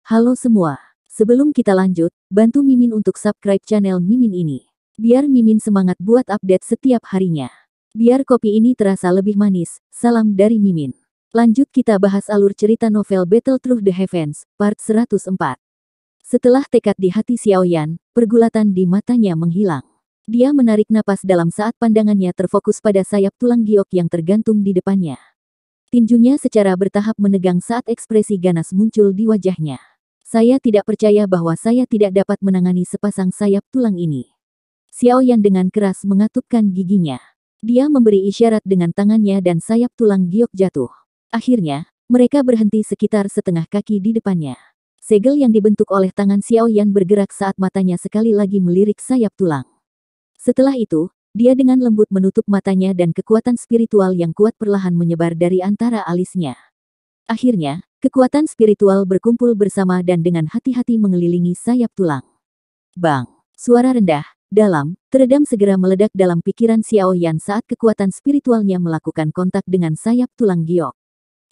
Halo semua. Sebelum kita lanjut, bantu Mimin untuk subscribe channel Mimin ini. Biar Mimin semangat buat update setiap harinya. Biar kopi ini terasa lebih manis. Salam dari Mimin. Lanjut kita bahas alur cerita novel Battle Through the Heavens, part 104. Setelah tekad di hati Xiaoyan, pergulatan di matanya menghilang. Dia menarik napas dalam saat pandangannya terfokus pada sayap tulang giok yang tergantung di depannya. Tinjunya secara bertahap menegang saat ekspresi ganas muncul di wajahnya. Saya tidak percaya bahwa saya tidak dapat menangani sepasang sayap tulang ini. Xiaoyan dengan keras mengatupkan giginya. Dia memberi isyarat dengan tangannya dan sayap tulang giok jatuh. Akhirnya, mereka berhenti sekitar setengah kaki di depannya. Segel yang dibentuk oleh tangan Xiaoyan bergerak saat matanya sekali lagi melirik sayap tulang. Setelah itu, dia dengan lembut menutup matanya dan kekuatan spiritual yang kuat perlahan menyebar dari antara alisnya. Akhirnya, kekuatan spiritual berkumpul bersama dan dengan hati-hati mengelilingi sayap tulang. Bang! Suara rendah, dalam, teredam segera meledak dalam pikiran Xiaoyan saat kekuatan spiritualnya melakukan kontak dengan sayap tulang giok.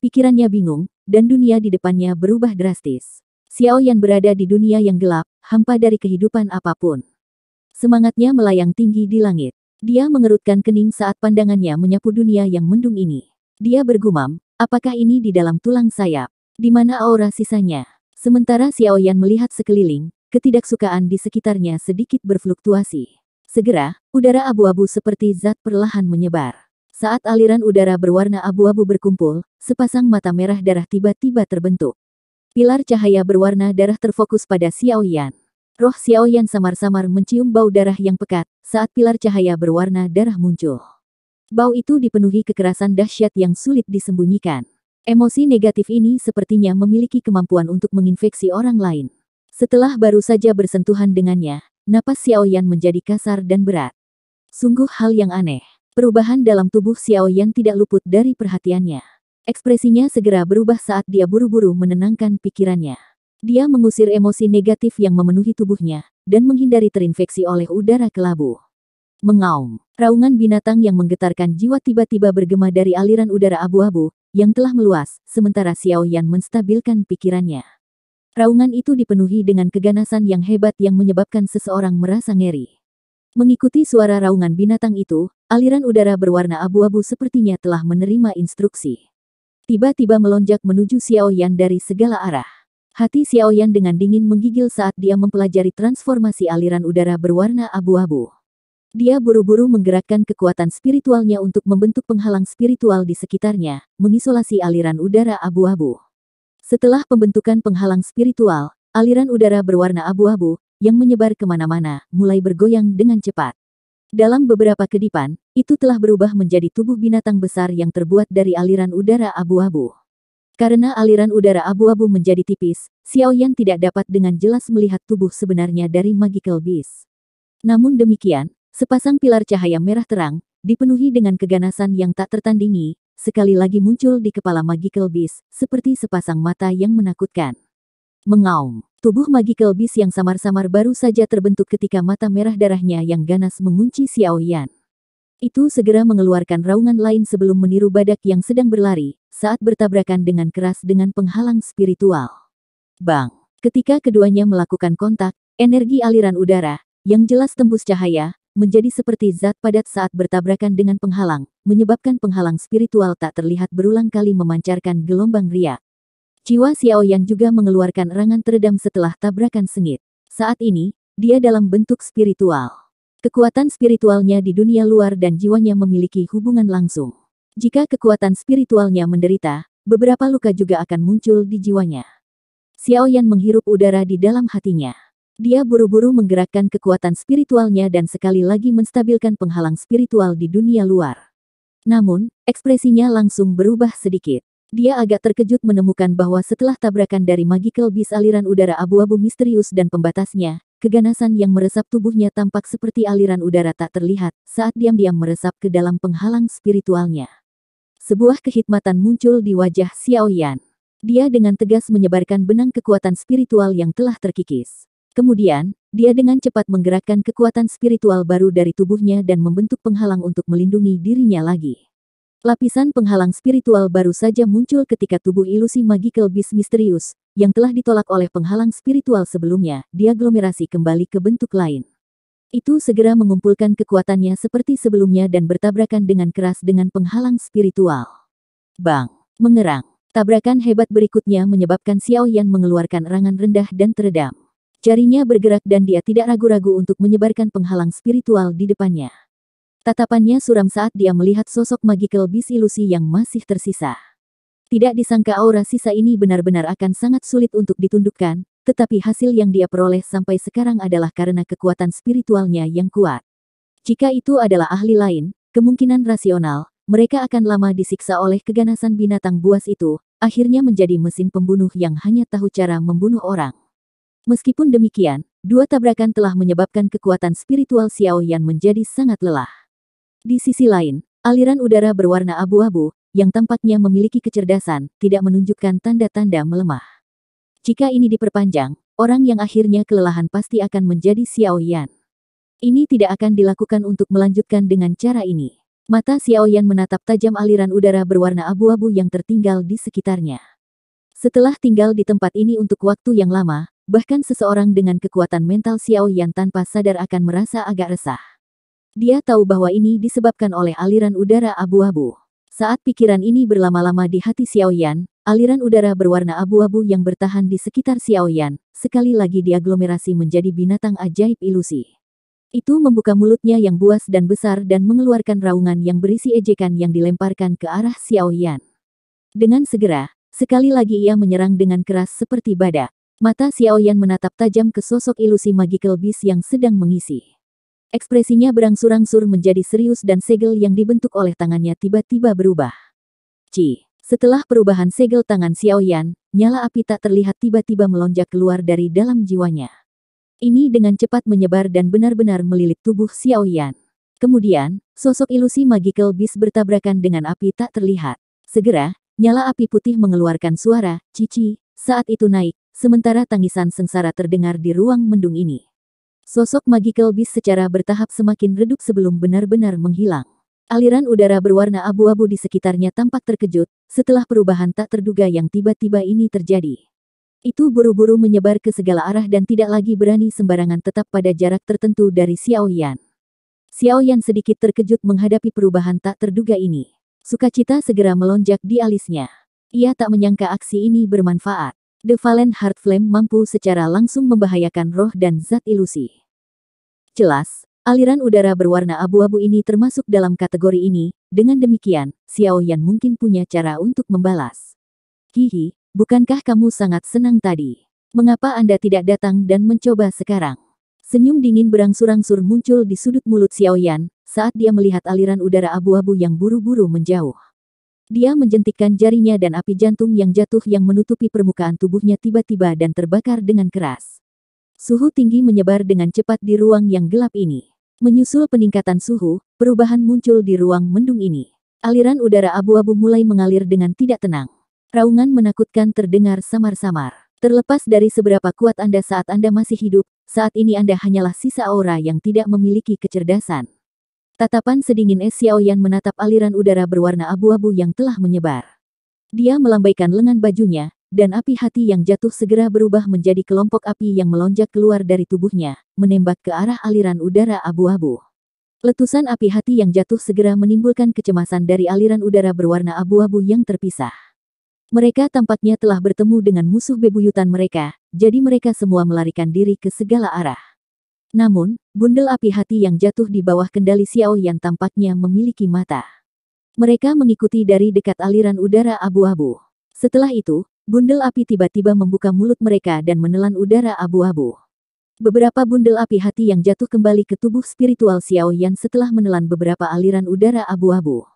Pikirannya bingung, dan dunia di depannya berubah drastis. Xiaoyan berada di dunia yang gelap, hampa dari kehidupan apapun. Semangatnya melayang tinggi di langit. Dia mengerutkan kening saat pandangannya menyapu dunia yang mendung ini. Dia bergumam, apakah ini di dalam tulang sayap? Di mana aura sisanya? Sementara Xiaoyan melihat sekeliling, ketidaksukaan di sekitarnya sedikit berfluktuasi. Segera, udara abu-abu seperti zat perlahan menyebar. Saat aliran udara berwarna abu-abu berkumpul, sepasang mata merah darah tiba-tiba terbentuk. Pilar cahaya berwarna darah terfokus pada Xiaoyan. Roh Xiaoyan samar-samar mencium bau darah yang pekat saat pilar cahaya berwarna darah muncul. Bau itu dipenuhi kekerasan dahsyat yang sulit disembunyikan. Emosi negatif ini sepertinya memiliki kemampuan untuk menginfeksi orang lain. Setelah baru saja bersentuhan dengannya, napas Xiaoyan menjadi kasar dan berat. Sungguh hal yang aneh. Perubahan dalam tubuh Xiaoyan tidak luput dari perhatiannya. Ekspresinya segera berubah saat dia buru-buru menenangkan pikirannya. Dia mengusir emosi negatif yang memenuhi tubuhnya, dan menghindari terinfeksi oleh udara kelabu. Mengaum. Raungan binatang yang menggetarkan jiwa tiba-tiba bergema dari aliran udara abu-abu, yang telah meluas, sementara Xiaoyan menstabilkan pikirannya. Raungan itu dipenuhi dengan keganasan yang hebat yang menyebabkan seseorang merasa ngeri. Mengikuti suara raungan binatang itu, aliran udara berwarna abu-abu sepertinya telah menerima instruksi. Tiba-tiba melonjak menuju Xiaoyan dari segala arah. Hati Xiaoyan dengan dingin menggigil saat dia mempelajari transformasi aliran udara berwarna abu-abu. Dia buru-buru menggerakkan kekuatan spiritualnya untuk membentuk penghalang spiritual di sekitarnya, mengisolasi aliran udara abu-abu. Setelah pembentukan penghalang spiritual, aliran udara berwarna abu-abu, yang menyebar kemana-mana, mulai bergoyang dengan cepat. Dalam beberapa kedipan, itu telah berubah menjadi tubuh binatang besar yang terbuat dari aliran udara abu-abu. Karena aliran udara abu-abu menjadi tipis, Xiaoyan tidak dapat dengan jelas melihat tubuh sebenarnya dari Magical Beast. Namun demikian, sepasang pilar cahaya merah terang, dipenuhi dengan keganasan yang tak tertandingi, sekali lagi muncul di kepala Magical Beast, seperti sepasang mata yang menakutkan. Mengaum. Tubuh Magical Beast yang samar-samar baru saja terbentuk ketika mata merah darahnya yang ganas mengunci Xiaoyan. Itu segera mengeluarkan raungan lain sebelum meniru badak yang sedang berlari, saat bertabrakan dengan keras dengan penghalang spiritual. Bang! Ketika keduanya melakukan kontak, energi aliran udara, yang jelas tembus cahaya, menjadi seperti zat padat saat bertabrakan dengan penghalang, menyebabkan penghalang spiritual tak terlihat berulang kali memancarkan gelombang riak. Jiwa Xiaoyan juga mengeluarkan erangan teredam setelah tabrakan sengit. Saat ini, dia dalam bentuk spiritual. Kekuatan spiritualnya di dunia luar dan jiwanya memiliki hubungan langsung. Jika kekuatan spiritualnya menderita, beberapa luka juga akan muncul di jiwanya. Xiaoyan menghirup udara di dalam hatinya. Dia buru-buru menggerakkan kekuatan spiritualnya dan sekali lagi menstabilkan penghalang spiritual di dunia luar. Namun, ekspresinya langsung berubah sedikit. Dia agak terkejut menemukan bahwa setelah tabrakan dari Magical Beast aliran udara abu-abu misterius dan pembatasnya, keganasan yang meresap tubuhnya tampak seperti aliran udara tak terlihat saat diam-diam meresap ke dalam penghalang spiritualnya. Sebuah kehikmatan muncul di wajah Xiaoyan. Dia dengan tegas menyebarkan benang kekuatan spiritual yang telah terkikis. Kemudian, dia dengan cepat menggerakkan kekuatan spiritual baru dari tubuhnya dan membentuk penghalang untuk melindungi dirinya lagi. Lapisan penghalang spiritual baru saja muncul ketika tubuh ilusi magical beast misterius, yang telah ditolak oleh penghalang spiritual sebelumnya, diaglomerasi kembali ke bentuk lain. Itu segera mengumpulkan kekuatannya seperti sebelumnya dan bertabrakan dengan keras dengan penghalang spiritual. Bang! Mengerang. Tabrakan hebat berikutnya menyebabkan Xiao Yan mengeluarkan erangan rendah dan teredam. Jarinya bergerak dan dia tidak ragu-ragu untuk menyebarkan penghalang spiritual di depannya. Tatapannya suram saat dia melihat sosok magical beast ilusi yang masih tersisa. Tidak disangka aura sisa ini benar-benar akan sangat sulit untuk ditundukkan, tetapi hasil yang dia peroleh sampai sekarang adalah karena kekuatan spiritualnya yang kuat. Jika itu adalah ahli lain, kemungkinan rasional, mereka akan lama disiksa oleh keganasan binatang buas itu, akhirnya menjadi mesin pembunuh yang hanya tahu cara membunuh orang. Meskipun demikian, dua tabrakan telah menyebabkan kekuatan spiritual Xiao Yan menjadi sangat lelah. Di sisi lain, aliran udara berwarna abu-abu, yang tampaknya memiliki kecerdasan, tidak menunjukkan tanda-tanda melemah. Jika ini diperpanjang, orang yang akhirnya kelelahan pasti akan menjadi Xiao Yan. Ini tidak akan dilakukan untuk melanjutkan dengan cara ini. Mata Xiao Yan menatap tajam aliran udara berwarna abu-abu yang tertinggal di sekitarnya. Setelah tinggal di tempat ini untuk waktu yang lama, bahkan seseorang dengan kekuatan mental Xiao Yan tanpa sadar akan merasa agak resah. Dia tahu bahwa ini disebabkan oleh aliran udara abu-abu. Saat pikiran ini berlama-lama di hati Xiao Yan, aliran udara berwarna abu-abu yang bertahan di sekitar Xiao Yan, sekali lagi diaglomerasi menjadi binatang ajaib ilusi. Itu membuka mulutnya yang buas dan besar dan mengeluarkan raungan yang berisi ejekan yang dilemparkan ke arah Xiao Yan. Dengan segera, sekali lagi ia menyerang dengan keras seperti badak. Mata Xiao Yan menatap tajam ke sosok ilusi magical beast yang sedang mengisi. Ekspresinya berangsur-angsur menjadi serius dan segel yang dibentuk oleh tangannya tiba-tiba berubah. Setelah perubahan segel tangan Xiao Yan, nyala api tak terlihat tiba-tiba melonjak keluar dari dalam jiwanya. Ini dengan cepat menyebar dan benar-benar melilit tubuh Xiao Yan. Kemudian, sosok ilusi magical beast bertabrakan dengan api tak terlihat. Segera, nyala api putih mengeluarkan suara, cici, saat itu naik, sementara tangisan sengsara terdengar di ruang mendung ini. Sosok magical beast secara bertahap semakin redup sebelum benar-benar menghilang. Aliran udara berwarna abu-abu di sekitarnya tampak terkejut, setelah perubahan tak terduga yang tiba-tiba ini terjadi. Itu buru-buru menyebar ke segala arah dan tidak lagi berani sembarangan tetap pada jarak tertentu dari Xiao Yan. Xiao Yan sedikit terkejut menghadapi perubahan tak terduga ini. Sukacita segera melonjak di alisnya. Ia tak menyangka aksi ini bermanfaat. The Valen Heart Flame mampu secara langsung membahayakan roh dan zat ilusi. Jelas, aliran udara berwarna abu-abu ini termasuk dalam kategori ini, dengan demikian, Xiao Yan mungkin punya cara untuk membalas. Hihi, bukankah kamu sangat senang tadi? Mengapa Anda tidak datang dan mencoba sekarang? Senyum dingin berangsur-angsur muncul di sudut mulut Xiao Yan, saat dia melihat aliran udara abu-abu yang buru-buru menjauh. Dia menjentikkan jarinya dan api jantung yang jatuh yang menutupi permukaan tubuhnya tiba-tiba dan terbakar dengan keras. Suhu tinggi menyebar dengan cepat di ruang yang gelap ini. Menyusul peningkatan suhu, perubahan muncul di ruang mendung ini. Aliran udara abu-abu mulai mengalir dengan tidak tenang. Raungan menakutkan terdengar samar-samar. Terlepas dari seberapa kuat Anda saat Anda masih hidup, saat ini Anda hanyalah sisa aura yang tidak memiliki kecerdasan. Tatapan sedingin Xiao Yan menatap aliran udara berwarna abu-abu yang telah menyebar. Dia melambaikan lengan bajunya, dan api hati yang jatuh segera berubah menjadi kelompok api yang melonjak keluar dari tubuhnya, menembak ke arah aliran udara abu-abu. Letusan api hati yang jatuh segera menimbulkan kecemasan dari aliran udara berwarna abu-abu yang terpisah. Mereka tampaknya telah bertemu dengan musuh bebuyutan mereka, jadi mereka semua melarikan diri ke segala arah. Namun, bundel api hati yang jatuh di bawah kendali Xiao Yan tampaknya memiliki mata. Mereka mengikuti dari dekat aliran udara abu-abu. Setelah itu, bundel api tiba-tiba membuka mulut mereka dan menelan udara abu-abu. Beberapa bundel api hati yang jatuh kembali ke tubuh spiritual Xiao Yan setelah menelan beberapa aliran udara abu-abu.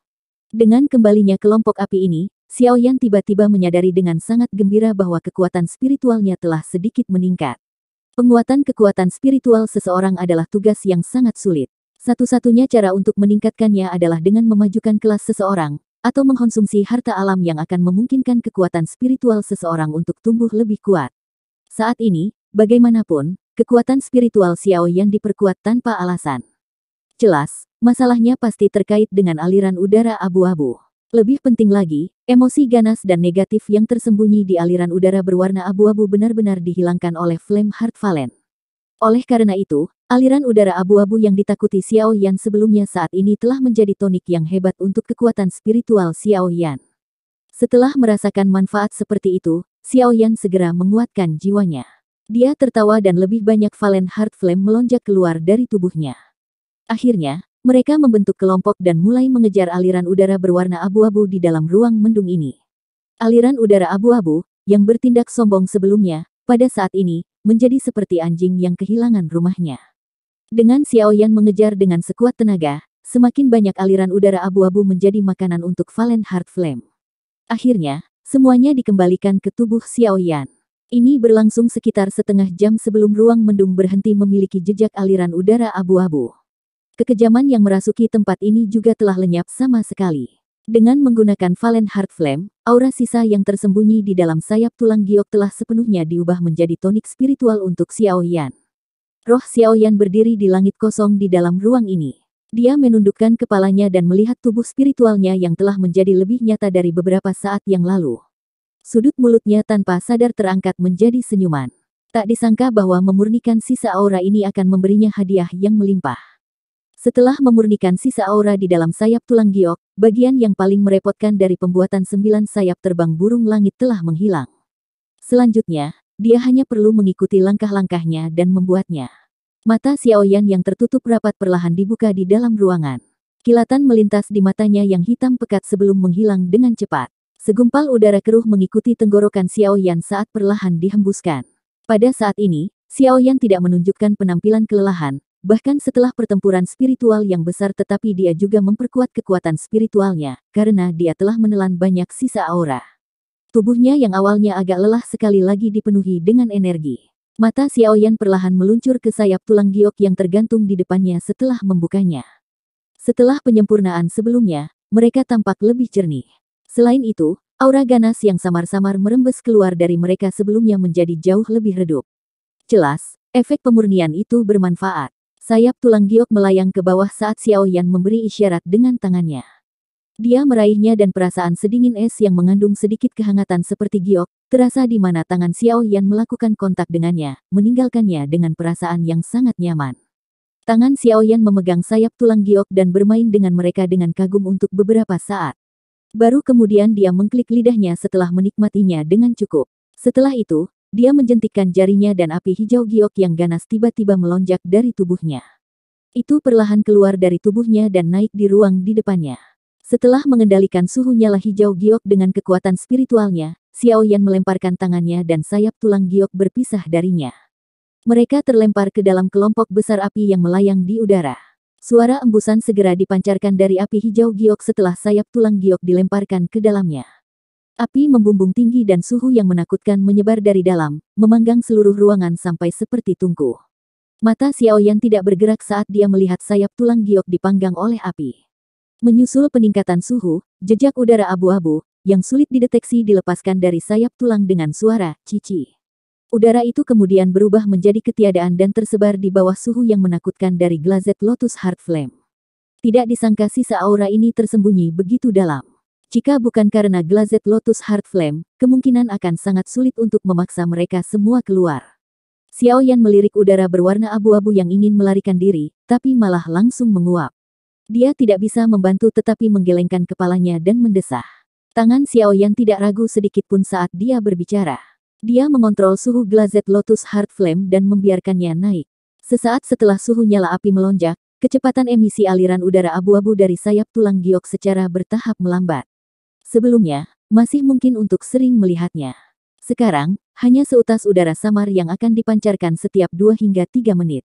Dengan kembalinya kelompok api ini, Xiao Yan tiba-tiba menyadari dengan sangat gembira bahwa kekuatan spiritualnya telah sedikit meningkat. Penguatan kekuatan spiritual seseorang adalah tugas yang sangat sulit. Satu-satunya cara untuk meningkatkannya adalah dengan memajukan kelas seseorang, atau mengkonsumsi harta alam yang akan memungkinkan kekuatan spiritual seseorang untuk tumbuh lebih kuat. Saat ini, bagaimanapun, kekuatan spiritual Xiao Yan diperkuat tanpa alasan. Jelas, masalahnya pasti terkait dengan aliran udara abu-abu. Lebih penting lagi, emosi ganas dan negatif yang tersembunyi di aliran udara berwarna abu-abu benar-benar dihilangkan oleh Flame Heart Valen. Oleh karena itu, aliran udara abu-abu yang ditakuti Xiao Yan sebelumnya saat ini telah menjadi tonik yang hebat untuk kekuatan spiritual Xiao Yan. Setelah merasakan manfaat seperti itu, Xiao Yan segera menguatkan jiwanya. Dia tertawa dan lebih banyak Valen Heart Flame melonjak keluar dari tubuhnya. Akhirnya, mereka membentuk kelompok dan mulai mengejar aliran udara berwarna abu-abu di dalam ruang mendung ini. Aliran udara abu-abu, yang bertindak sombong sebelumnya, pada saat ini, menjadi seperti anjing yang kehilangan rumahnya. Dengan Xiao Yan mengejar dengan sekuat tenaga, semakin banyak aliran udara abu-abu menjadi makanan untuk Valen Heart Flame. Akhirnya, semuanya dikembalikan ke tubuh Xiao Yan. Ini berlangsung sekitar setengah jam sebelum ruang mendung berhenti memiliki jejak aliran udara abu-abu. Kekejaman yang merasuki tempat ini juga telah lenyap sama sekali. Dengan menggunakan Valen Heart Flame, aura sisa yang tersembunyi di dalam sayap tulang giok telah sepenuhnya diubah menjadi tonik spiritual untuk Xiao Yan. Roh Xiao Yan berdiri di langit kosong di dalam ruang ini. Dia menundukkan kepalanya dan melihat tubuh spiritualnya yang telah menjadi lebih nyata dari beberapa saat yang lalu. Sudut mulutnya tanpa sadar terangkat menjadi senyuman. Tak disangka bahwa memurnikan sisa aura ini akan memberinya hadiah yang melimpah. Setelah memurnikan sisa aura di dalam sayap tulang giok, bagian yang paling merepotkan dari pembuatan 9 sayap terbang burung langit telah menghilang. Selanjutnya, dia hanya perlu mengikuti langkah-langkahnya dan membuatnya. Mata Xiao Yan yang tertutup rapat perlahan dibuka di dalam ruangan. Kilatan melintas di matanya yang hitam pekat sebelum menghilang dengan cepat. Segumpal udara keruh mengikuti tenggorokan Xiao Yan saat perlahan dihembuskan. Pada saat ini, Xiao Yan tidak menunjukkan penampilan kelelahan. Bahkan setelah pertempuran spiritual yang besar tetapi dia juga memperkuat kekuatan spiritualnya, karena dia telah menelan banyak sisa aura. Tubuhnya yang awalnya agak lelah sekali lagi dipenuhi dengan energi. Mata Xiao Yan perlahan meluncur ke sayap tulang giok yang tergantung di depannya setelah membukanya. Setelah penyempurnaan sebelumnya, mereka tampak lebih jernih. Selain itu, aura ganas yang samar-samar merembes keluar dari mereka sebelumnya menjadi jauh lebih redup. Jelas, efek pemurnian itu bermanfaat. Sayap tulang giok melayang ke bawah saat Xiao Yan memberi isyarat dengan tangannya. Dia meraihnya dan perasaan sedingin es yang mengandung sedikit kehangatan seperti giok, terasa di mana tangan Xiao Yan melakukan kontak dengannya, meninggalkannya dengan perasaan yang sangat nyaman. Tangan Xiao Yan memegang sayap tulang giok dan bermain dengan mereka dengan kagum untuk beberapa saat. Baru kemudian dia mengklik lidahnya setelah menikmatinya dengan cukup. Setelah itu, dia menjentikkan jarinya dan api hijau giok yang ganas tiba-tiba melonjak dari tubuhnya. Itu perlahan keluar dari tubuhnya dan naik di ruang di depannya. Setelah mengendalikan suhu nyala hijau giok dengan kekuatan spiritualnya, Xiao Yan melemparkan tangannya dan sayap tulang giok berpisah darinya. Mereka terlempar ke dalam kelompok besar api yang melayang di udara. Suara embusan segera dipancarkan dari api hijau giok setelah sayap tulang giok dilemparkan ke dalamnya. Api membumbung tinggi dan suhu yang menakutkan menyebar dari dalam, memanggang seluruh ruangan sampai seperti tungku. Mata Xiao Yan tidak bergerak saat dia melihat sayap tulang giok dipanggang oleh api. Menyusul peningkatan suhu, jejak udara abu-abu, yang sulit dideteksi dilepaskan dari sayap tulang dengan suara cici. Udara itu kemudian berubah menjadi ketiadaan dan tersebar di bawah suhu yang menakutkan dari Glazed Lotus Heart Flame. Tidak disangka sisa aura ini tersembunyi begitu dalam. Jika bukan karena Glazed Lotus Heart Flame, kemungkinan akan sangat sulit untuk memaksa mereka semua keluar. Xiao Yan melirik udara berwarna abu-abu yang ingin melarikan diri, tapi malah langsung menguap. Dia tidak bisa membantu tetapi menggelengkan kepalanya dan mendesah. Tangan Xiao Yan tidak ragu sedikit pun saat dia berbicara. Dia mengontrol suhu Glazed Lotus Heart Flame dan membiarkannya naik. Sesaat setelah suhu nyala api melonjak, kecepatan emisi aliran udara abu-abu dari sayap tulang giok secara bertahap melambat. Sebelumnya, masih mungkin untuk sering melihatnya. Sekarang, hanya seutas udara samar yang akan dipancarkan setiap 2 hingga 3 menit.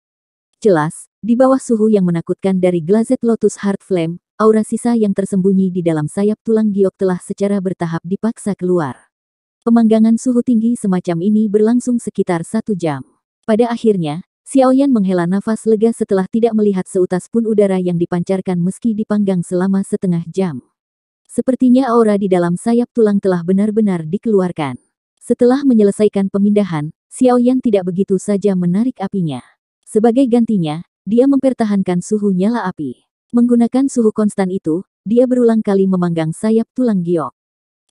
Jelas, di bawah suhu yang menakutkan dari Glazed Lotus Heart Flame, aura sisa yang tersembunyi di dalam sayap tulang giok telah secara bertahap dipaksa keluar. Pemanggangan suhu tinggi semacam ini berlangsung sekitar 1 jam. Pada akhirnya, Xiao Yan menghela nafas lega setelah tidak melihat seutas pun udara yang dipancarkan meski dipanggang selama setengah jam. Sepertinya aura di dalam sayap tulang telah benar-benar dikeluarkan. Setelah menyelesaikan pemindahan, Xiao Yan tidak begitu saja menarik apinya. Sebagai gantinya, dia mempertahankan suhu nyala api. Menggunakan suhu konstan itu, dia berulang kali memanggang sayap tulang giok.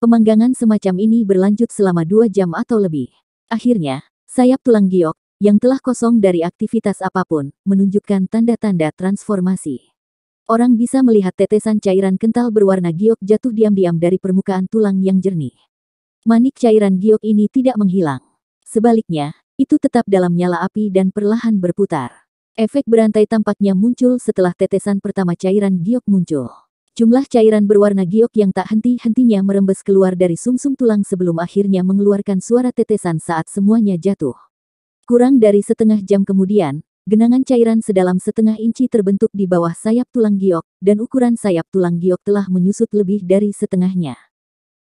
Pemanggangan semacam ini berlanjut selama 2 jam atau lebih. Akhirnya, sayap tulang giok, yang telah kosong dari aktivitas apapun, menunjukkan tanda-tanda transformasi. Orang bisa melihat tetesan cairan kental berwarna giok jatuh diam-diam dari permukaan tulang yang jernih. Manik cairan giok ini tidak menghilang. Sebaliknya, itu tetap dalam nyala api dan perlahan berputar. Efek berantai tampaknya muncul setelah tetesan pertama cairan giok muncul. Jumlah cairan berwarna giok yang tak henti-hentinya merembes keluar dari sumsum tulang sebelum akhirnya mengeluarkan suara tetesan saat semuanya jatuh. Kurang dari setengah jam kemudian, genangan cairan sedalam setengah inci terbentuk di bawah sayap tulang giok, dan ukuran sayap tulang giok telah menyusut lebih dari setengahnya.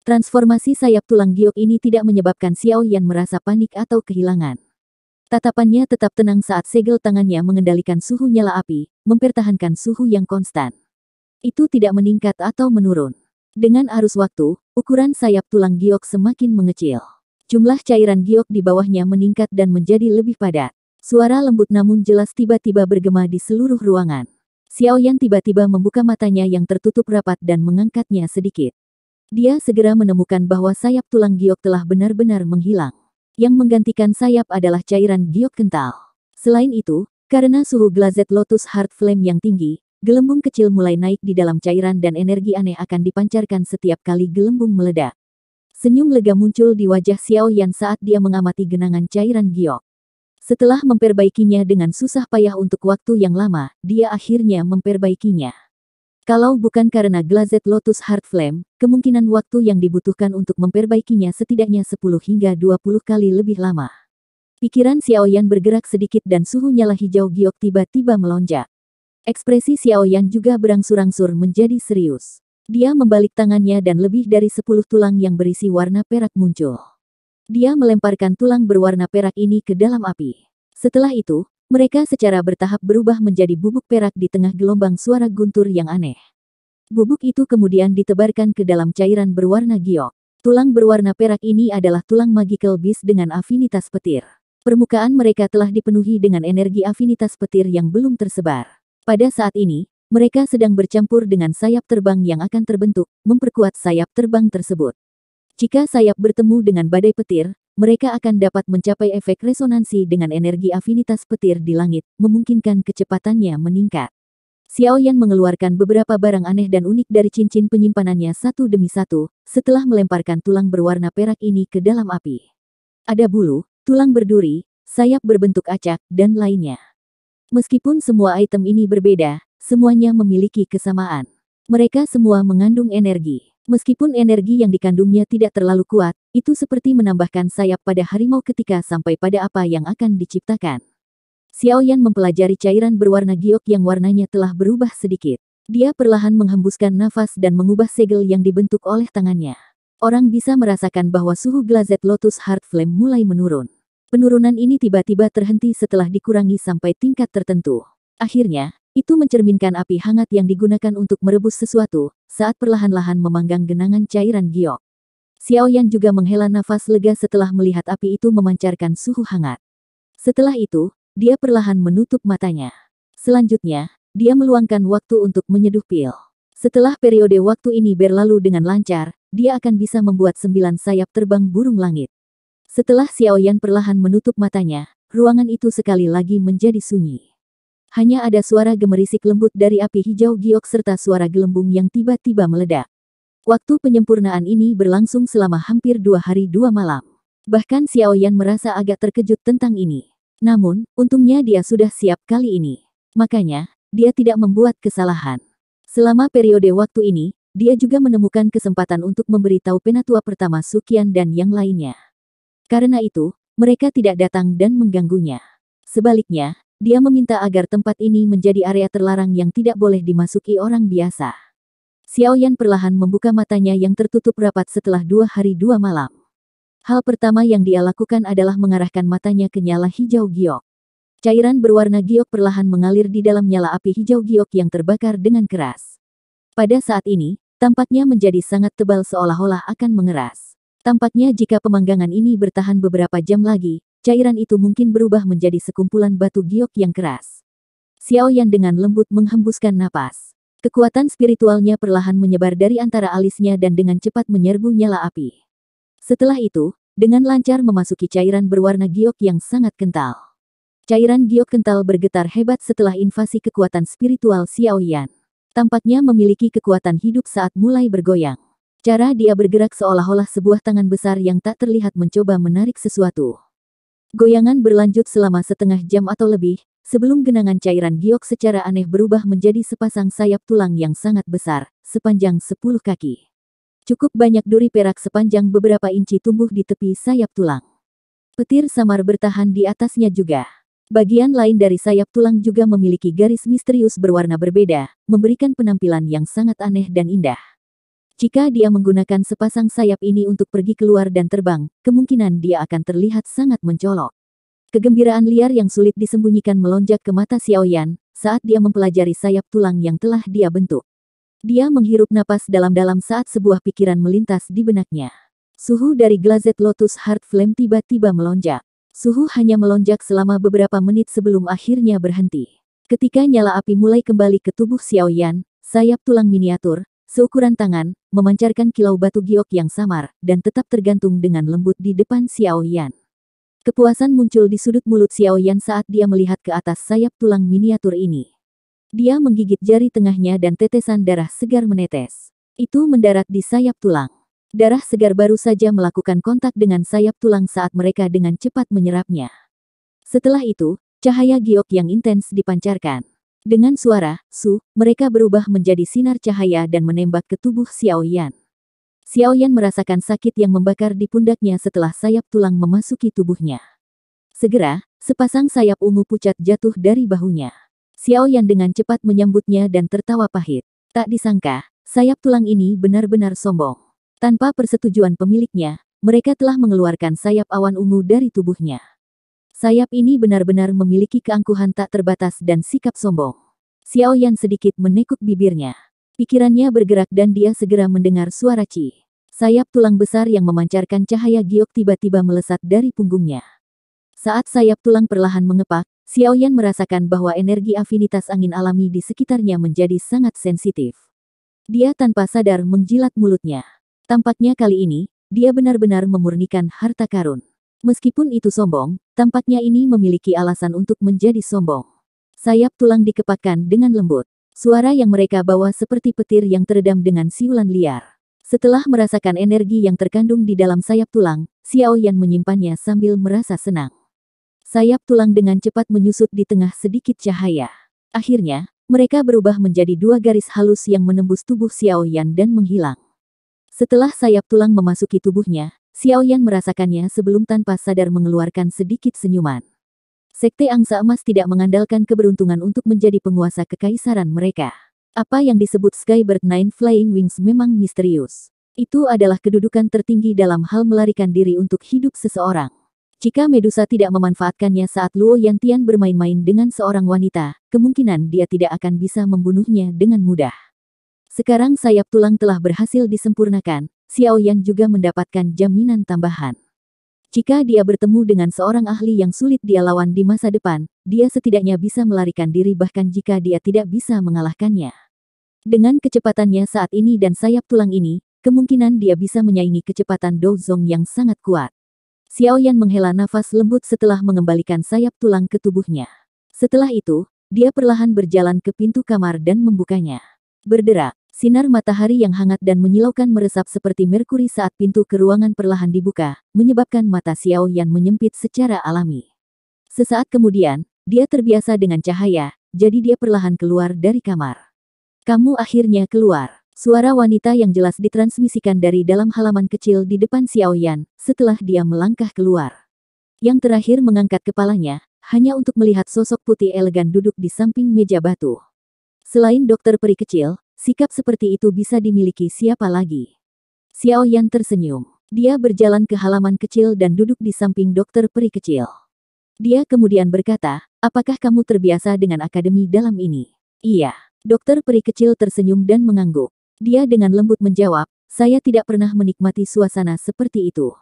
Transformasi sayap tulang giok ini tidak menyebabkan Xiao Yan merasa panik atau kehilangan. Tatapannya tetap tenang saat segel tangannya mengendalikan suhu nyala api, mempertahankan suhu yang konstan. Itu tidak meningkat atau menurun. Dengan arus waktu, ukuran sayap tulang giok semakin mengecil. Jumlah cairan giok di bawahnya meningkat dan menjadi lebih padat. Suara lembut namun jelas tiba-tiba bergema di seluruh ruangan. Xiao Yan tiba-tiba membuka matanya yang tertutup rapat dan mengangkatnya sedikit. Dia segera menemukan bahwa sayap tulang giok telah benar-benar menghilang. Yang menggantikan sayap adalah cairan giok kental. Selain itu, karena suhu Glazed Lotus Heart Flame yang tinggi, gelembung kecil mulai naik di dalam cairan dan energi aneh akan dipancarkan setiap kali gelembung meledak. Senyum lega muncul di wajah Xiao Yan saat dia mengamati genangan cairan giok. Setelah memperbaikinya dengan susah payah untuk waktu yang lama, dia akhirnya memperbaikinya. Kalau bukan karena Glazed Lotus Heart Flame, kemungkinan waktu yang dibutuhkan untuk memperbaikinya setidaknya 10 hingga 20 kali lebih lama. Pikiran Xiao Yan bergerak sedikit dan suhu nyala hijau giok tiba-tiba melonjak. Ekspresi Xiao Yan juga berangsur-angsur menjadi serius. Dia membalik tangannya dan lebih dari 10 tulang yang berisi warna perak muncul. Dia melemparkan tulang berwarna perak ini ke dalam api. Setelah itu, mereka secara bertahap berubah menjadi bubuk perak di tengah gelombang suara guntur yang aneh. Bubuk itu kemudian ditebarkan ke dalam cairan berwarna giok. Tulang berwarna perak ini adalah tulang magical beast dengan afinitas petir. Permukaan mereka telah dipenuhi dengan energi afinitas petir yang belum tersebar. Pada saat ini, mereka sedang bercampur dengan sayap terbang yang akan terbentuk, memperkuat sayap terbang tersebut. Jika sayap bertemu dengan badai petir, mereka akan dapat mencapai efek resonansi dengan energi afinitas petir di langit, memungkinkan kecepatannya meningkat. Xiao Yan mengeluarkan beberapa barang aneh dan unik dari cincin penyimpanannya satu demi satu, setelah melemparkan tulang berwarna perak ini ke dalam api. Ada bulu, tulang berduri, sayap berbentuk acak, dan lainnya. Meskipun semua item ini berbeda, semuanya memiliki kesamaan. Mereka semua mengandung energi. Meskipun energi yang dikandungnya tidak terlalu kuat, itu seperti menambahkan sayap pada harimau ketika sampai pada apa yang akan diciptakan. Xiao Yan mempelajari cairan berwarna giok yang warnanya telah berubah sedikit. Dia perlahan menghembuskan nafas dan mengubah segel yang dibentuk oleh tangannya. Orang bisa merasakan bahwa suhu Glazed Lotus Heart Flame mulai menurun. Penurunan ini tiba-tiba terhenti setelah dikurangi sampai tingkat tertentu. Akhirnya, itu mencerminkan api hangat yang digunakan untuk merebus sesuatu, saat perlahan-lahan memanggang genangan cairan giok. Xiao Yan juga menghela nafas lega setelah melihat api itu memancarkan suhu hangat. Setelah itu, dia perlahan menutup matanya. Selanjutnya, dia meluangkan waktu untuk menyeduh pil. Setelah periode waktu ini berlalu dengan lancar, dia akan bisa membuat 9 sayap terbang burung langit. Setelah Xiao Yan perlahan menutup matanya, ruangan itu sekali lagi menjadi sunyi. Hanya ada suara gemerisik lembut dari api hijau giok serta suara gelembung yang tiba-tiba meledak. Waktu penyempurnaan ini berlangsung selama hampir 2 hari 2 malam. Bahkan Xiao Yan merasa agak terkejut tentang ini. Namun, untungnya dia sudah siap kali ini. Makanya, dia tidak membuat kesalahan. Selama periode waktu ini, dia juga menemukan kesempatan untuk memberitahu penatua pertama Suqian dan yang lainnya. Karena itu, mereka tidak datang dan mengganggunya. Sebaliknya, dia meminta agar tempat ini menjadi area terlarang yang tidak boleh dimasuki orang biasa. Xiao Yan perlahan membuka matanya yang tertutup rapat setelah 2 hari 2 malam. Hal pertama yang dia lakukan adalah mengarahkan matanya ke nyala hijau giok. Cairan berwarna giok perlahan mengalir di dalam nyala api hijau giok yang terbakar dengan keras. Pada saat ini, tampaknya menjadi sangat tebal seolah-olah akan mengeras. Tampaknya jika pemanggangan ini bertahan beberapa jam lagi, cairan itu mungkin berubah menjadi sekumpulan batu giok yang keras. Xiao Yan dengan lembut menghembuskan napas. Kekuatan spiritualnya perlahan menyebar dari antara alisnya dan dengan cepat menyerbu nyala api. Setelah itu, dengan lancar memasuki cairan berwarna giok yang sangat kental. Cairan giok kental bergetar hebat setelah invasi kekuatan spiritual Xiaoyan. Tampaknya memiliki kekuatan hidup saat mulai bergoyang. Cara dia bergerak seolah-olah sebuah tangan besar yang tak terlihat mencoba menarik sesuatu. Goyangan berlanjut selama setengah jam atau lebih, sebelum genangan cairan giok secara aneh berubah menjadi sepasang sayap tulang yang sangat besar, sepanjang 10 kaki. Cukup banyak duri perak sepanjang beberapa inci tumbuh di tepi sayap tulang. Petir samar bertahan di atasnya juga. Bagian lain dari sayap tulang juga memiliki garis misterius berwarna berbeda, memberikan penampilan yang sangat aneh dan indah. Jika dia menggunakan sepasang sayap ini untuk pergi keluar dan terbang, kemungkinan dia akan terlihat sangat mencolok. Kegembiraan liar yang sulit disembunyikan melonjak ke mata Xiaoyan saat dia mempelajari sayap tulang yang telah dia bentuk. Dia menghirup napas dalam-dalam saat sebuah pikiran melintas di benaknya. Suhu dari Glazed Lotus Heart Flame tiba-tiba melonjak. Suhu hanya melonjak selama beberapa menit sebelum akhirnya berhenti. Ketika nyala api mulai kembali ke tubuh Xiaoyan, sayap tulang miniatur, seukuran tangan, memancarkan kilau batu giok yang samar, dan tetap tergantung dengan lembut di depan Xiaoyan. Kepuasan muncul di sudut mulut Xiaoyan saat dia melihat ke atas sayap tulang miniatur ini. Dia menggigit jari tengahnya dan tetesan darah segar menetes. Itu mendarat di sayap tulang. Darah segar baru saja melakukan kontak dengan sayap tulang saat mereka dengan cepat menyerapnya. Setelah itu, cahaya giok yang intens dipancarkan. Dengan suara, su, mereka berubah menjadi sinar cahaya dan menembak ke tubuh Xiaoyan. Xiaoyan merasakan sakit yang membakar di pundaknya setelah sayap tulang memasuki tubuhnya. Segera, sepasang sayap ungu pucat jatuh dari bahunya. Xiaoyan dengan cepat menyambutnya dan tertawa pahit. Tak disangka, sayap tulang ini benar-benar sombong. Tanpa persetujuan pemiliknya, mereka telah mengeluarkan sayap awan ungu dari tubuhnya. Sayap ini benar-benar memiliki keangkuhan tak terbatas dan sikap sombong. Xiaoyan sedikit menekuk bibirnya. Pikirannya bergerak dan dia segera mendengar suara Ci. Sayap tulang besar yang memancarkan cahaya giok tiba-tiba melesat dari punggungnya. Saat sayap tulang perlahan mengepak, Xiaoyan merasakan bahwa energi afinitas angin alami di sekitarnya menjadi sangat sensitif. Dia tanpa sadar menjilat mulutnya. Tampaknya kali ini, dia benar-benar memurnikan harta karun. Meskipun itu sombong, tampaknya ini memiliki alasan untuk menjadi sombong. Sayap tulang dikepakkan dengan lembut. Suara yang mereka bawa seperti petir yang teredam dengan siulan liar. Setelah merasakan energi yang terkandung di dalam sayap tulang, Xiaoyan menyimpannya sambil merasa senang. Sayap tulang dengan cepat menyusut di tengah sedikit cahaya. Akhirnya, mereka berubah menjadi dua garis halus yang menembus tubuh Xiaoyan dan menghilang. Setelah sayap tulang memasuki tubuhnya, Xiaoyan merasakannya sebelum tanpa sadar mengeluarkan sedikit senyuman. Sekte Angsa Emas tidak mengandalkan keberuntungan untuk menjadi penguasa kekaisaran mereka. Apa yang disebut Skybird Nine Flying Wings memang misterius. Itu adalah kedudukan tertinggi dalam hal melarikan diri untuk hidup seseorang. Jika Medusa tidak memanfaatkannya saat Luo Yantian bermain-main dengan seorang wanita, kemungkinan dia tidak akan bisa membunuhnya dengan mudah. Sekarang sayap tulang telah berhasil disempurnakan, Xiaoyan juga mendapatkan jaminan tambahan. Jika dia bertemu dengan seorang ahli yang sulit dia lawan di masa depan, dia setidaknya bisa melarikan diri bahkan jika dia tidak bisa mengalahkannya. Dengan kecepatannya saat ini dan sayap tulang ini, kemungkinan dia bisa menyaingi kecepatan Douzong yang sangat kuat. Xiaoyan menghela nafas lembut setelah mengembalikan sayap tulang ke tubuhnya. Setelah itu, dia perlahan berjalan ke pintu kamar dan membukanya. Berderak. Sinar matahari yang hangat dan menyilaukan meresap seperti merkuri saat pintu ke ruangan perlahan dibuka, menyebabkan mata Xiaoyan menyempit secara alami. Sesaat kemudian, dia terbiasa dengan cahaya, jadi dia perlahan keluar dari kamar. Kamu akhirnya keluar. Suara wanita yang jelas ditransmisikan dari dalam halaman kecil di depan Xiaoyan, setelah dia melangkah keluar. Yang terakhir mengangkat kepalanya, hanya untuk melihat sosok putih elegan duduk di samping meja batu. Selain dokter peri kecil, sikap seperti itu bisa dimiliki siapa lagi? Xiaoyan tersenyum. Dia berjalan ke halaman kecil dan duduk di samping dokter peri kecil. Dia kemudian berkata, apakah kamu terbiasa dengan akademi dalam ini? Iya. Dokter peri kecil tersenyum dan mengangguk. Dia dengan lembut menjawab, saya tidak pernah menikmati suasana seperti itu.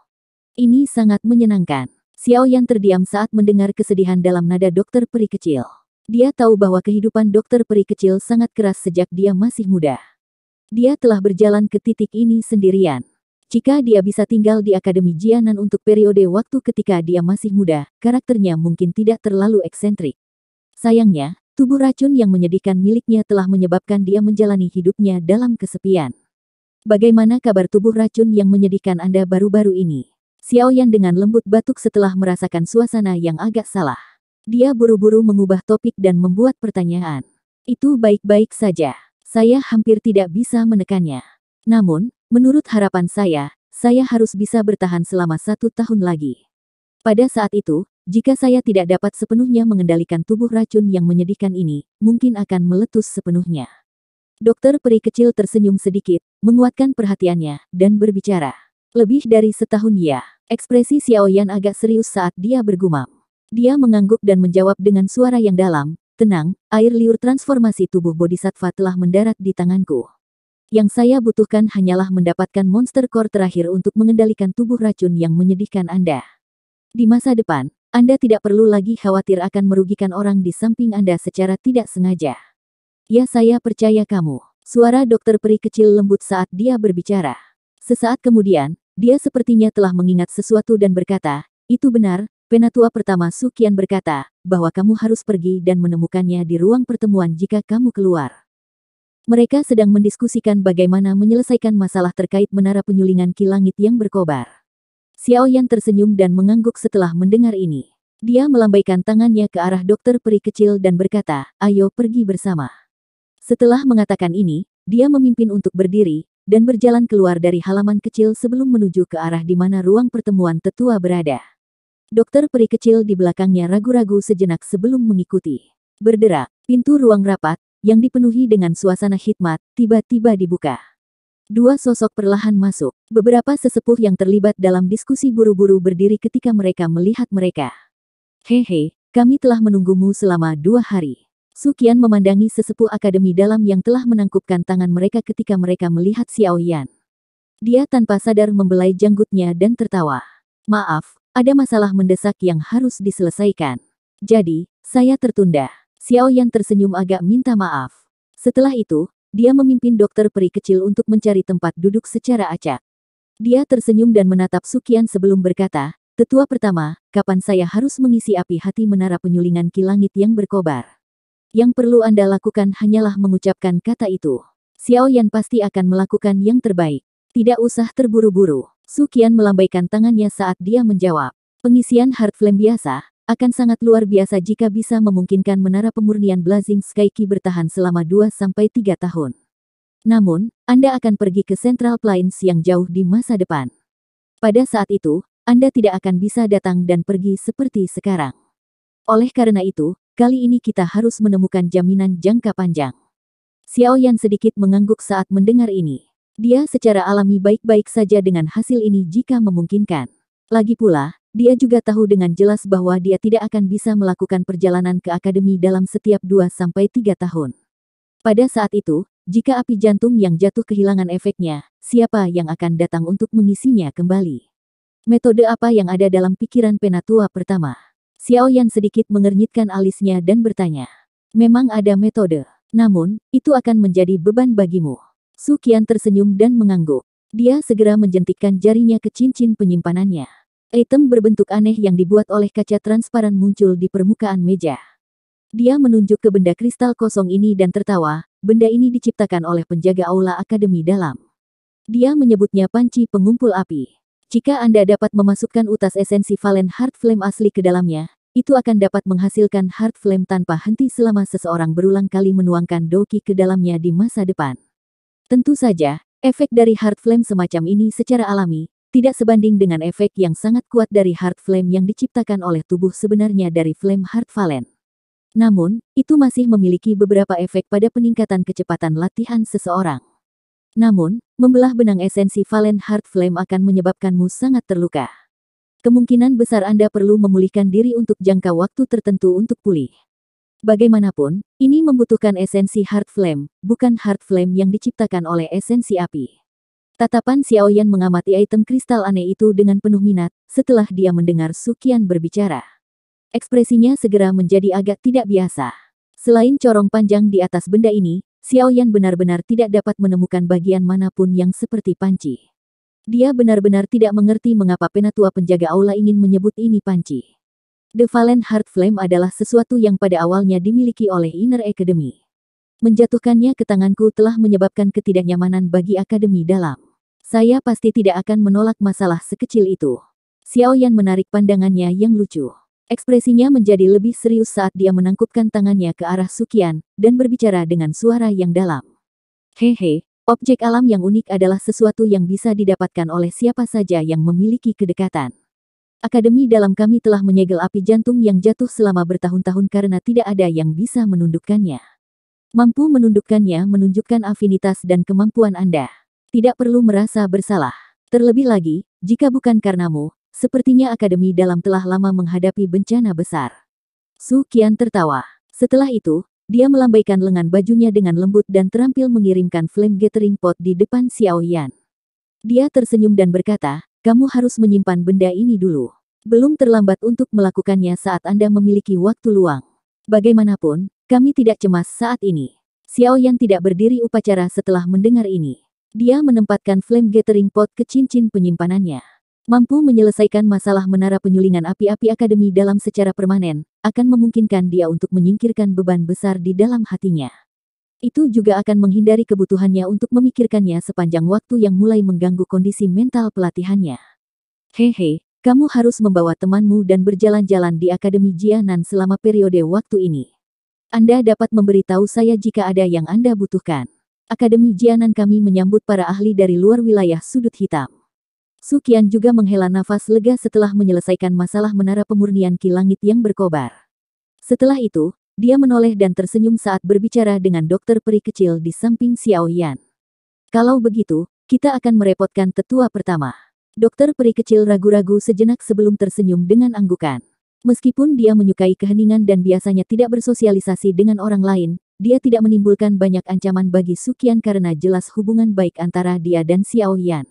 Ini sangat menyenangkan. Xiaoyan terdiam saat mendengar kesedihan dalam nada dokter peri kecil. Dia tahu bahwa kehidupan dokter peri kecil sangat keras sejak dia masih muda. Dia telah berjalan ke titik ini sendirian. Jika dia bisa tinggal di Akademi Jianan untuk periode waktu ketika dia masih muda, karakternya mungkin tidak terlalu eksentrik. Sayangnya, tubuh racun yang menyedihkan miliknya telah menyebabkan dia menjalani hidupnya dalam kesepian. Bagaimana kabar tubuh racun yang menyedihkan Anda baru-baru ini? Xiaoyan dengan lembut batuk setelah merasakan suasana yang agak salah. Dia buru-buru mengubah topik dan membuat pertanyaan. Itu baik-baik saja. Saya hampir tidak bisa menekannya. Namun, menurut harapan saya harus bisa bertahan selama 1 tahun lagi. Pada saat itu, jika saya tidak dapat sepenuhnya mengendalikan tubuh racun yang menyedihkan ini, mungkin akan meletus sepenuhnya. Dokter peri kecil tersenyum sedikit, menguatkan perhatiannya, dan berbicara. Lebih dari setahun ya. Ekspresi Xiaoyan agak serius saat dia bergumam. Dia mengangguk dan menjawab dengan suara yang dalam, tenang, air liur transformasi tubuh bodhisattva telah mendarat di tanganku. Yang saya butuhkan hanyalah mendapatkan monster core terakhir untuk mengendalikan tubuh racun yang menyedihkan Anda. Di masa depan, Anda tidak perlu lagi khawatir akan merugikan orang di samping Anda secara tidak sengaja. Ya, saya percaya kamu. Suara dokter peri kecil lembut saat dia berbicara. Sesaat kemudian, dia sepertinya telah mengingat sesuatu dan berkata, itu benar, penatua pertama Su Qian berkata, bahwa kamu harus pergi dan menemukannya di ruang pertemuan jika kamu keluar. Mereka sedang mendiskusikan bagaimana menyelesaikan masalah terkait menara penyulingan ki langit yang berkobar. Xiaoyan tersenyum dan mengangguk setelah mendengar ini. Dia melambaikan tangannya ke arah dokter peri kecil dan berkata, ayo pergi bersama. Setelah mengatakan ini, dia memimpin untuk berdiri, dan berjalan keluar dari halaman kecil sebelum menuju ke arah di mana ruang pertemuan tetua berada. Dokter peri kecil di belakangnya ragu-ragu sejenak sebelum mengikuti. Berderak, pintu ruang rapat, yang dipenuhi dengan suasana khidmat, tiba-tiba dibuka. 2 sosok perlahan masuk. Beberapa sesepuh yang terlibat dalam diskusi buru-buru berdiri ketika mereka melihat mereka. Hehe, kami telah menunggumu selama 2 hari. Su Qian memandangi sesepuh akademi dalam yang telah menangkupkan tangan mereka ketika mereka melihat Xiaoyan. Dia tanpa sadar membelai janggutnya dan tertawa. Maaf, ada masalah mendesak yang harus diselesaikan. Jadi, saya tertunda. Xiaoyan tersenyum agak minta maaf. Setelah itu, dia memimpin dokter peri kecil untuk mencari tempat duduk secara acak. Dia tersenyum dan menatap Su Qian sebelum berkata, tetua pertama, kapan saya harus mengisi api hati menara penyulingan ki langit yang berkobar? Yang perlu Anda lakukan hanyalah mengucapkan kata itu. Xiaoyan pasti akan melakukan yang terbaik. Tidak usah terburu-buru. Su Qian melambaikan tangannya saat dia menjawab. Pengisian Heart Flame biasa, akan sangat luar biasa jika bisa memungkinkan menara pemurnian Blazing Sky Ki bertahan selama 2-3 tahun. Namun, Anda akan pergi ke Central Plains yang jauh di masa depan. Pada saat itu, Anda tidak akan bisa datang dan pergi seperti sekarang. Oleh karena itu, kali ini kita harus menemukan jaminan jangka panjang. Xiaoyan sedikit mengangguk saat mendengar ini. Dia secara alami baik-baik saja dengan hasil ini jika memungkinkan. Lagi pula, dia juga tahu dengan jelas bahwa dia tidak akan bisa melakukan perjalanan ke akademi dalam setiap 2-3 tahun. Pada saat itu, jika api jantung yang jatuh kehilangan efeknya, siapa yang akan datang untuk mengisinya kembali? Metode apa yang ada dalam pikiran penatua pertama? Xiaoyan sedikit mengernyitkan alisnya dan bertanya. Memang ada metode, namun, itu akan menjadi beban bagimu. Su Qian tersenyum dan mengangguk. Dia segera menjentikkan jarinya ke cincin penyimpanannya. Item berbentuk aneh yang dibuat oleh kaca transparan muncul di permukaan meja. Dia menunjuk ke benda kristal kosong ini dan tertawa, benda ini diciptakan oleh penjaga aula akademi dalam. Dia menyebutnya panci pengumpul api. Jika Anda dapat memasukkan utas esensi Valen Heart Flame asli ke dalamnya, itu akan dapat menghasilkan Heart Flame tanpa henti selama seseorang berulang kali menuangkan Doqi ke dalamnya di masa depan. Tentu saja, efek dari Heart Flame semacam ini secara alami, tidak sebanding dengan efek yang sangat kuat dari Heart Flame yang diciptakan oleh tubuh sebenarnya dari Flame Heart Valen. Namun, itu masih memiliki beberapa efek pada peningkatan kecepatan latihan seseorang. Namun, membelah benang esensi Valen Heart Flame akan menyebabkanmu sangat terluka. Kemungkinan besar Anda perlu memulihkan diri untuk jangka waktu tertentu untuk pulih. Bagaimanapun, ini membutuhkan esensi Heart Flame, bukan Heart Flame yang diciptakan oleh esensi api. Tatapan Xiaoyan mengamati item kristal aneh itu dengan penuh minat, setelah dia mendengar Su Qian berbicara. Ekspresinya segera menjadi agak tidak biasa. Selain corong panjang di atas benda ini, Xiaoyan benar-benar tidak dapat menemukan bagian manapun yang seperti panci. Dia benar-benar tidak mengerti mengapa penatua penjaga aula ingin menyebut ini panci. The Valen Heart Flame adalah sesuatu yang pada awalnya dimiliki oleh Inner Academy. Menjatuhkannya ke tanganku telah menyebabkan ketidaknyamanan bagi Akademi Dalam. Saya pasti tidak akan menolak masalah sekecil itu. Xiaoyan menarik pandangannya yang lucu. Ekspresinya menjadi lebih serius saat dia menangkupkan tangannya ke arah Suqian, dan berbicara dengan suara yang dalam. Hehe, objek alam yang unik adalah sesuatu yang bisa didapatkan oleh siapa saja yang memiliki kedekatan. Akademi Dalam kami telah menyegel api jantung yang jatuh selama bertahun-tahun karena tidak ada yang bisa menundukkannya. Mampu menundukkannya menunjukkan afinitas dan kemampuan Anda. Tidak perlu merasa bersalah. Terlebih lagi, jika bukan karenamu, sepertinya Akademi Dalam telah lama menghadapi bencana besar. Su Qian tertawa. Setelah itu, dia melambaikan lengan bajunya dengan lembut dan terampil mengirimkan flame gathering pot di depan Xiaoyan. Dia tersenyum dan berkata, kamu harus menyimpan benda ini dulu. Belum terlambat untuk melakukannya saat Anda memiliki waktu luang. Bagaimanapun, kami tidak cemas saat ini. Xiaoyan tidak berdiri upacara setelah mendengar ini. Dia menempatkan flame gathering pot ke cincin penyimpanannya. Mampu menyelesaikan masalah menara penyulingan api-api Akademi Dalam secara permanen, akan memungkinkan dia untuk menyingkirkan beban besar di dalam hatinya. Itu juga akan menghindari kebutuhannya untuk memikirkannya sepanjang waktu yang mulai mengganggu kondisi mental pelatihannya. Hehe, kamu harus membawa temanmu dan berjalan-jalan di Akademi Jianan selama periode waktu ini. Anda dapat memberitahu saya jika ada yang Anda butuhkan. Akademi Jianan kami menyambut para ahli dari luar wilayah sudut hitam. Su Qian juga menghela nafas lega setelah menyelesaikan masalah menara pemurnian ki langit yang berkobar. Setelah itu, dia menoleh dan tersenyum saat berbicara dengan dokter peri kecil di samping Xiaoyan. Kalau begitu, kita akan merepotkan tetua pertama. Dokter peri kecil ragu-ragu sejenak sebelum tersenyum dengan anggukan. Meskipun dia menyukai keheningan dan biasanya tidak bersosialisasi dengan orang lain, dia tidak menimbulkan banyak ancaman bagi Su Qian karena jelas hubungan baik antara dia dan Xiaoyan.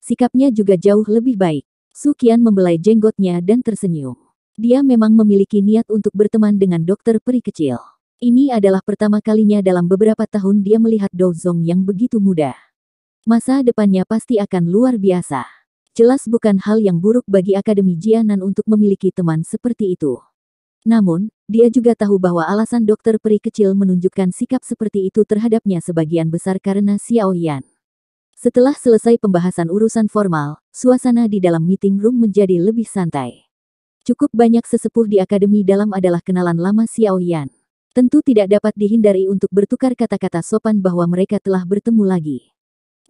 Sikapnya juga jauh lebih baik. Su Qian membelai jenggotnya dan tersenyum. Dia memang memiliki niat untuk berteman dengan dokter peri kecil. Ini adalah pertama kalinya dalam beberapa tahun dia melihat Do Zong yang begitu muda. Masa depannya pasti akan luar biasa. Jelas bukan hal yang buruk bagi Akademi Jianan untuk memiliki teman seperti itu. Namun, dia juga tahu bahwa alasan dokter peri kecil menunjukkan sikap seperti itu terhadapnya sebagian besar karena Xiaoyan. Setelah selesai pembahasan urusan formal, suasana di dalam meeting room menjadi lebih santai. Cukup banyak sesepuh di Akademi Dalam adalah kenalan lama Xiaoyan. Tentu tidak dapat dihindari untuk bertukar kata-kata sopan bahwa mereka telah bertemu lagi.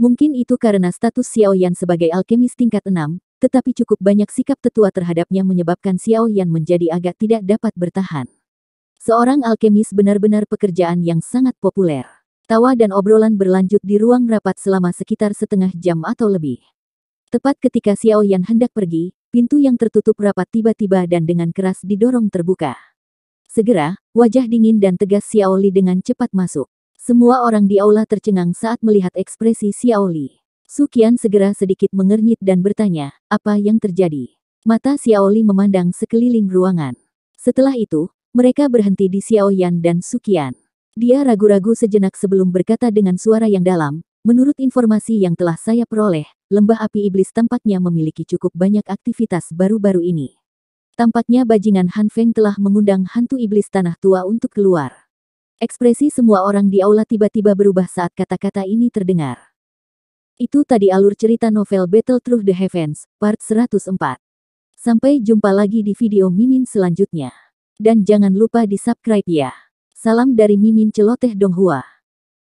Mungkin itu karena status Xiaoyan sebagai alkemis tingkat 6, tetapi cukup banyak sikap tetua terhadapnya menyebabkan Xiaoyan menjadi agak tidak dapat bertahan. Seorang alkemis benar-benar pekerjaan yang sangat populer. Tawa dan obrolan berlanjut di ruang rapat selama sekitar setengah jam atau lebih. Tepat ketika Xiaoyan hendak pergi, pintu yang tertutup rapat tiba-tiba dan dengan keras didorong terbuka. Segera, wajah dingin dan tegas Xiao Li dengan cepat masuk. Semua orang di aula tercengang saat melihat ekspresi Xiao Li. Su Qian segera sedikit mengernyit dan bertanya, apa yang terjadi? Mata Xiao Li memandang sekeliling ruangan. Setelah itu, mereka berhenti di Xiaoyan dan Su Qian. Dia ragu-ragu sejenak sebelum berkata dengan suara yang dalam, menurut informasi yang telah saya peroleh, lembah api iblis tampaknya memiliki cukup banyak aktivitas baru-baru ini. Tampaknya bajingan Han Feng telah mengundang hantu iblis tanah tua untuk keluar. Ekspresi semua orang di aula tiba-tiba berubah saat kata-kata ini terdengar. Itu tadi alur cerita novel Battle Through the Heavens, part 104. Sampai jumpa lagi di video Mimin selanjutnya. Dan jangan lupa di subscribe ya. Salam dari Mimin Celoteh Donghua.